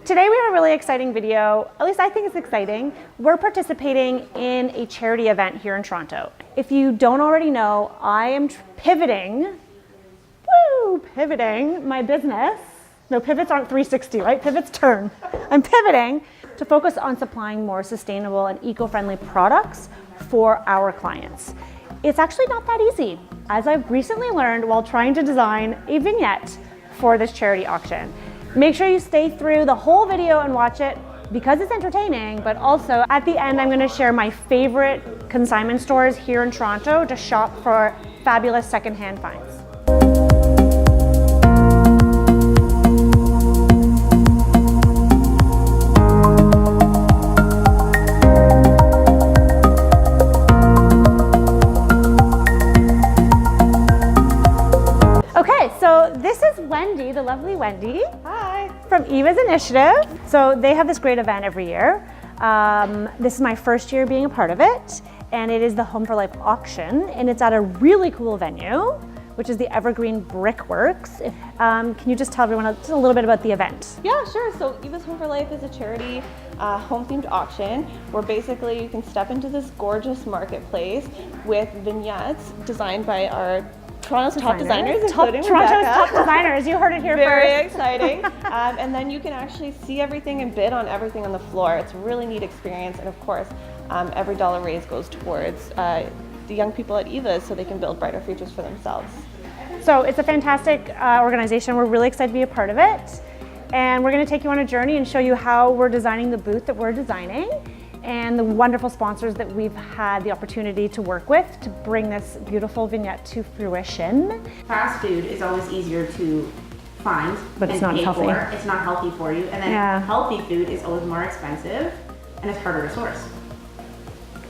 Today we have a really exciting video, at least I think it's exciting. We're participating in a charity event here in Toronto. If you don't already know, I am pivoting my business. No, pivots aren't 360, right? Pivots turn. I'm pivoting to focus on supplying more sustainable and eco-friendly products for our clients. It's actually not that easy, as I've recently learned while trying to design a vignette for this charity auction. Make sure you stay through the whole video and watch it because it's entertaining, but also at the end I'm going to share my favorite consignment stores here in Toronto to shop for fabulous secondhand finds. So this is Wendy, the lovely Wendy. Hi. From Eva's Initiative. So they have this great event every year. This is my first year being a part of it, and it is the Home for Life auction, and it's at a really cool venue, which is the Evergreen Brickworks. Can you just tell everyone just a little bit about the event? Yeah, sure. So Eva's Home for Life is a charity home-themed auction where basically you can step into this gorgeous marketplace with vignettes designed by our Toronto's top designers, including Toronto's top designers. You heard it here first. Very exciting. And then you can actually see everything and bid on everything on the floor. It's a really neat experience. And of course, every dollar raised goes towards the young people at Eva's so they can build brighter futures for themselves. So it's a fantastic organization. We're really excited to be a part of it. And we're going to take you on a journey and show you how we're designing the booth that we're designing, and the wonderful sponsors that we've had the opportunity to work with to bring this beautiful vignette to fruition. Fast food is always easier to find, but it's not healthy. It's not healthy for you, and then healthy food is always more expensive and it's harder to source.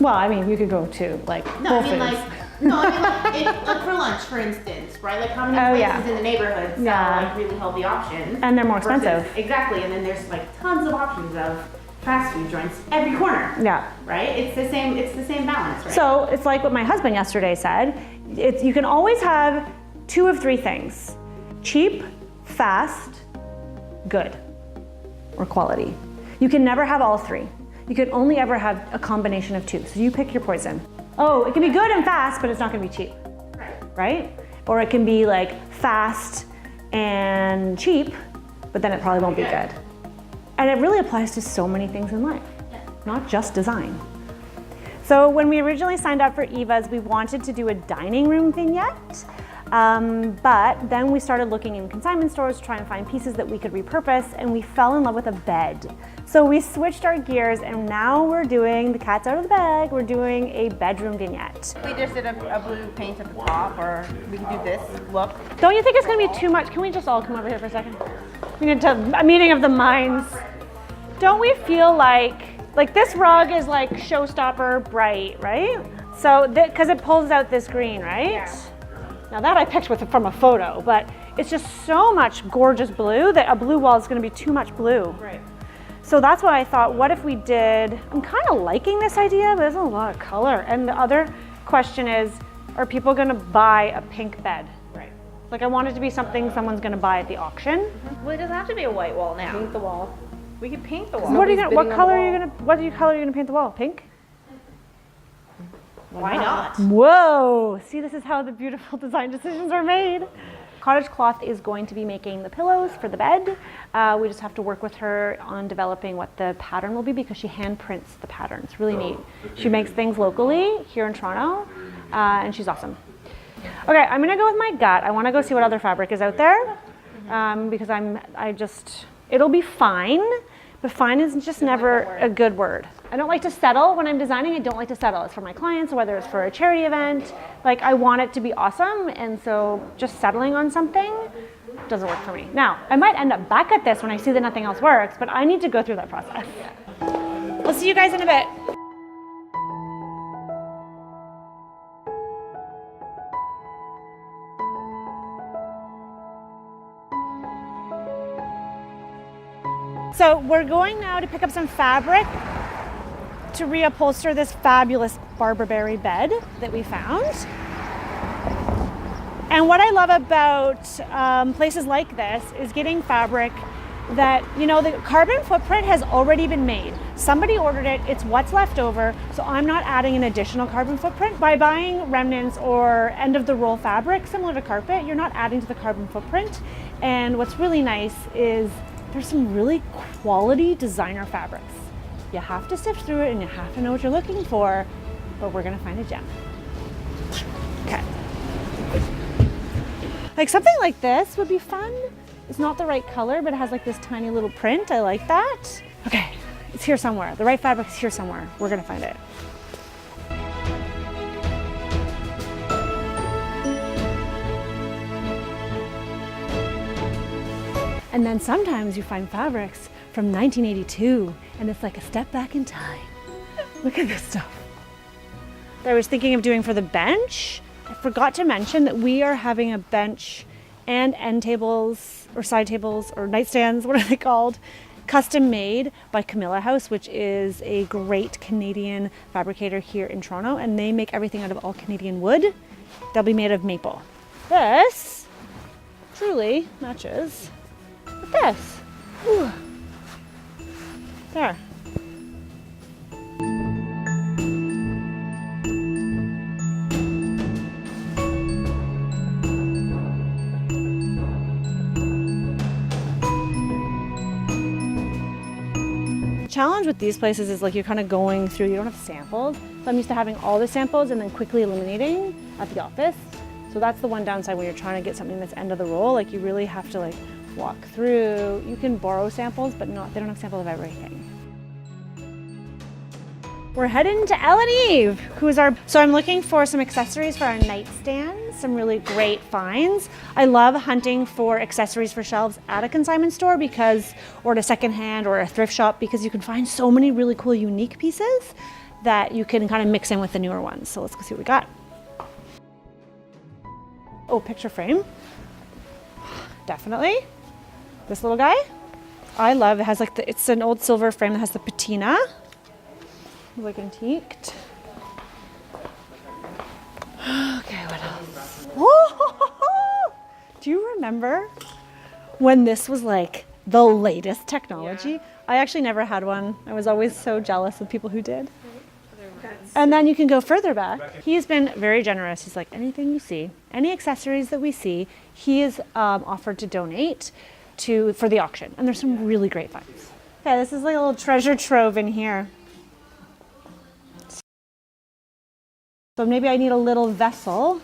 Well, I mean, you could go to like Whole Foods. Like for lunch, for instance, right? Like how many places in the neighborhood sell like really healthy options, and they're more expensive. Exactly, and then there's like tons of options of fast food joints every corner. Yeah. Right? It's the same balance, right? So it's like what my husband yesterday said. You can always have two of three things: cheap, fast, good, or quality. You can never have all three. You can only ever have a combination of two. So you pick your poison. Oh, it can be good and fast, but it's not gonna be cheap. Right? Or it can be like fast and cheap, but then it probably won't be good. And it really applies to so many things in life, not just design. So when we originally signed up for Eva's, we wanted to do a dining room vignette, but then we started looking in consignment stores to try and find pieces that we could repurpose, and we fell in love with a bed. So we switched our gears, and now we're doing, the cat's out of the bag, we're doing a bedroom vignette. We just did a blue paint at the top, or we can do this look. Don't you think it's gonna be too much? Can we just all come over here for a second? We need to, a meeting of the minds. Don't we feel like this rug is like showstopper bright, right? So, because it pulls out this green, right? Yeah. Now that I picked from a photo, but it's just so much gorgeous blue that a blue wall is gonna be too much blue. Right. So that's why I thought, what if we did, I'm kind of liking this idea, but there's a lot of color. And the other question is, are people gonna buy a pink bed? Right. Like I want it to be something someone's gonna buy at the auction. Well, it doesn't have to be a white wall now. Paint the wall. We could paint the wall. What color are you gonna paint the wall? Pink? Why not? Whoa! See, this is how the beautiful design decisions are made. Cottage Cloth is going to be making the pillows for the bed. We just have to work with her on developing what the pattern will be because she hand prints the pattern. It's really neat. She makes things locally here in Toronto, and she's awesome. Okay, I'm gonna go with my gut. I wanna go see what other fabric is out there because it'll be fine, but fine is just never a good word. I don't like to settle when I'm designing. I don't like to settle. It's for my clients, or whether it's for a charity event. Like I want it to be awesome, and so just settling on something doesn't work for me. Now, I might end up back at this when I see that nothing else works, but I need to go through that process. We'll see you guys in a bit. So we're going now to pick up some fabric to reupholster this fabulous Barberberry bed that we found. And what I love about places like this is getting fabric that, you know, the carbon footprint has already been made. Somebody ordered it, it's what's left over, so I'm not adding an additional carbon footprint. By buying remnants or end of the roll fabric, similar to carpet, you're not adding to the carbon footprint. And what's really nice is there's some really quality designer fabrics. You have to sift through it and you have to know what you're looking for, but we're gonna find a gem. Okay. Like something like this would be fun. It's not the right color, but it has like this tiny little print. I like that. Okay, it's here somewhere. The right fabric is here somewhere. We're gonna find it. And then sometimes you find fabrics from 1982 and it's like a step back in time. Look at this stuff. That I was thinking of doing for the bench. I forgot to mention that we are having a bench and end tables or side tables or nightstands, what are they called? Custom made by Camilla House, which is a great Canadian fabricator here in Toronto, and they make everything out of all Canadian wood. They'll be made of maple. This truly matches with this. Ooh. There. Challenge with these places is like you're kind of going through, you don't have samples. So I'm used to having all the samples and then quickly eliminating at the office. So that's the one downside when you're trying to get something that's end of the roll. Like you really have to like walk through. You can borrow samples, but they don't have samples of everything. We're heading to Ellen Eve, so I'm looking for some accessories for our nightstand, some really great finds. I love hunting for accessories for shelves at a consignment store or at a secondhand or a thrift shop, because you can find so many really cool, unique pieces that you can kind of mix in with the newer ones. So let's go see what we got. Oh, picture frame. Definitely. This little guy. I love, it has like it's an old silver frame that has the patina. Like antiqued. Okay, what else? Whoa! Do you remember when this was like the latest technology? Yeah. I actually never had one. I was always so jealous of people who did. And then you can go further back. He's been very generous. He's like, anything you see, any accessories that we see, he is offered to donate for the auction. And there's some really great finds. Okay, this is like a little treasure trove in here. So maybe I need a little vessel.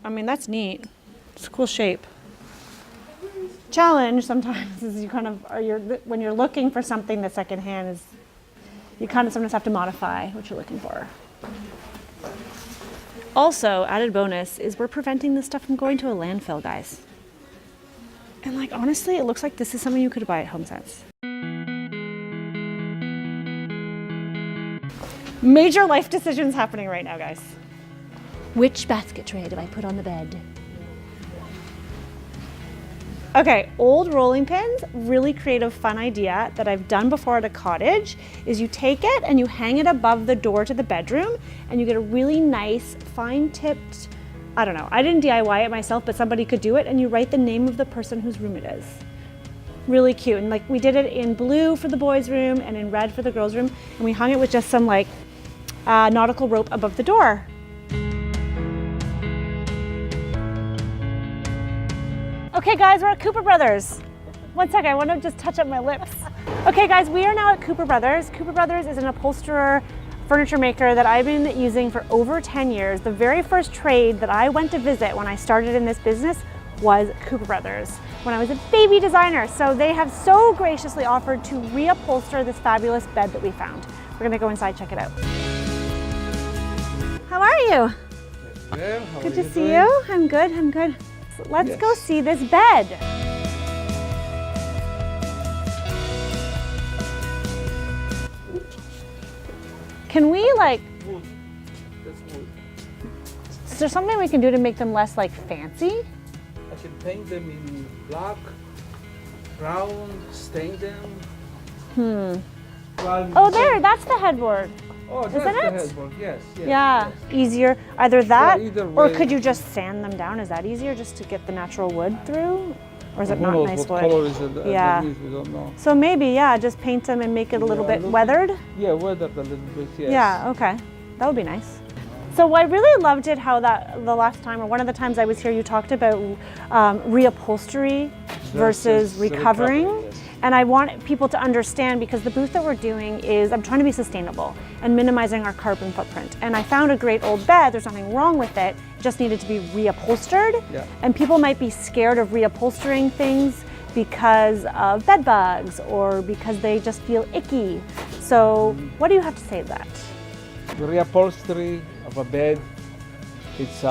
I mean, that's neat. It's a cool shape. Challenge sometimes is you kind of when you're looking for something that's secondhand is you kind of sometimes have to modify what you're looking for. Also, added bonus is we're preventing this stuff from going to a landfill, guys. And like honestly, it looks like this is something you could buy at HomeSense. Major life decisions happening right now, guys. Which basket tray do I put on the bed? Okay, old rolling pins, really creative, fun idea that I've done before at a cottage is you take it and you hang it above the door to the bedroom and you get a really nice fine-tipped, I don't know, I didn't DIY it myself, but somebody could do it, and you write the name of the person whose room it is. Really cute. And like we did it in blue for the boys' room and in red for the girls' room, and we hung it with just some like nautical rope above the door. Okay guys, we're at Cooper Brothers. One sec, I want to just touch up my lips. Okay guys, we are now at Cooper Brothers. Cooper Brothers is an upholsterer, furniture maker that I've been using for over 10 years. The very first trade that I went to visit when I started in this business was Cooper Brothers when I was a baby designer. So they have so graciously offered to reupholster this fabulous bed that we found. We're gonna go inside, check it out. How are you? Good to see you. I'm good, I'm good. So let's go see this bed. Can we like, wood. That's wood. is there something we can do to make them less like fancy? I can paint them in black, brown, stain them. Oh, there, that's the headboard. Oh, that's Isn't the it? headboard. Yes. Yes. Yeah, Yes. easier. Either that, either or way. could you just sand them down? Is that easier, just to get the natural wood through? Or is it Who not knows nice what wood? color is it? Yeah. Underneath, we don't know. So maybe, yeah, just paint them and make it a little Yeah, bit look- weathered? Yeah, weathered a little bit. Yes. Yeah, okay. That would be nice. So I really loved it how that the last time, or one of the times I was here, you talked about reupholstery versus recovering. yes. And I want people to understand, because the booth that we're doing is, I'm trying to be sustainable and minimizing our carbon footprint. And I found a great old bed, there's nothing wrong with it, it just needed to be reupholstered. Yeah. And people might be scared of reupholstering things because of bed bugs or because they just feel icky. So what do you have to say to that? The reupholstery of a bed, it's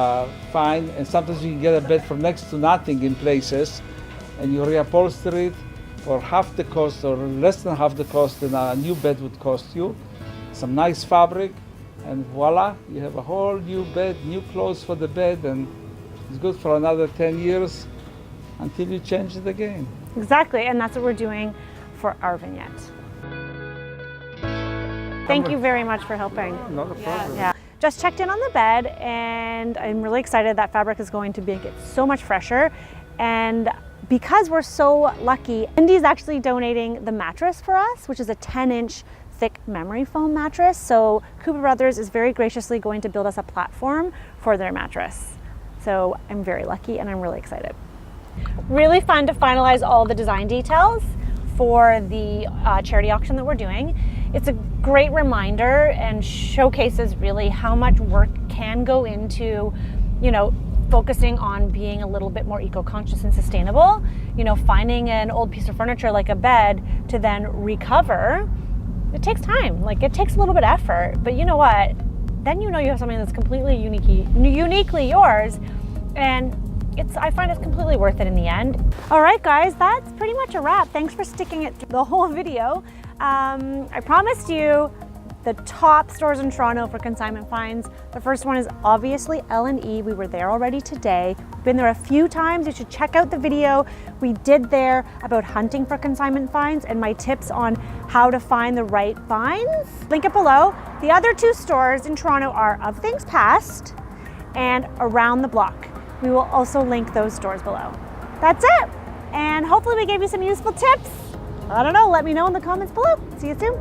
fine, and sometimes you can get a bed for next to nothing in places, and you reupholster it for half the cost or less than half the cost than a new bed would cost you. Some nice fabric, and voila, you have a whole new bed, new clothes for the bed, and it's good for another 10 years until you change it again. Exactly, and that's what we're doing for our vignette. Thank you very much for helping. Not a problem. Yeah. Just checked in on the bed, and I'm really excited. That fabric is going to make it so much fresher. And because we're so lucky, Wendy's actually donating the mattress for us, which is a 10-inch thick memory foam mattress. So Cooper Brothers is very graciously going to build us a platform for their mattress. So I'm very lucky, and I'm really excited. Really fun to finalize all the design details for the charity auction that we're doing. It's a great reminder and showcases really how much work can go into, you know, focusing on being a little bit more eco-conscious and sustainable. You know, finding an old piece of furniture like a bed to then recover, it takes time. Like, it takes a little bit of effort, but you know what? Then you know you have something that's completely uniquely yours, and I find it's completely worth it in the end. All right, guys, that's pretty much a wrap. Thanks for sticking it through the whole video. I promised you the top stores in Toronto for consignment finds. The first one is obviously L&E. We were there already today. We've been there a few times. You should check out the video we did there about hunting for consignment finds and my tips on how to find the right finds. Link it below. The other two stores in Toronto are Of Things Past and Around the Block. We will also link those stores below. That's it. And hopefully we gave you some useful tips. I don't know, let me know in the comments below. See you soon.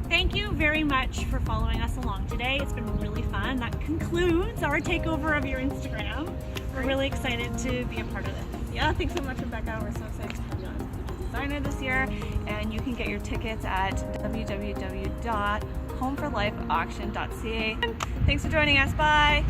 Thank you very much for following us along today. It's been really fun. That concludes our takeover of your Instagram. We're really excited to be a part of it. Yeah, thanks so much, Rebecca. We're so excited to have you on as the designer this year. And you can get your tickets at www.homeforlifeauction.ca. Thanks for joining us. Bye.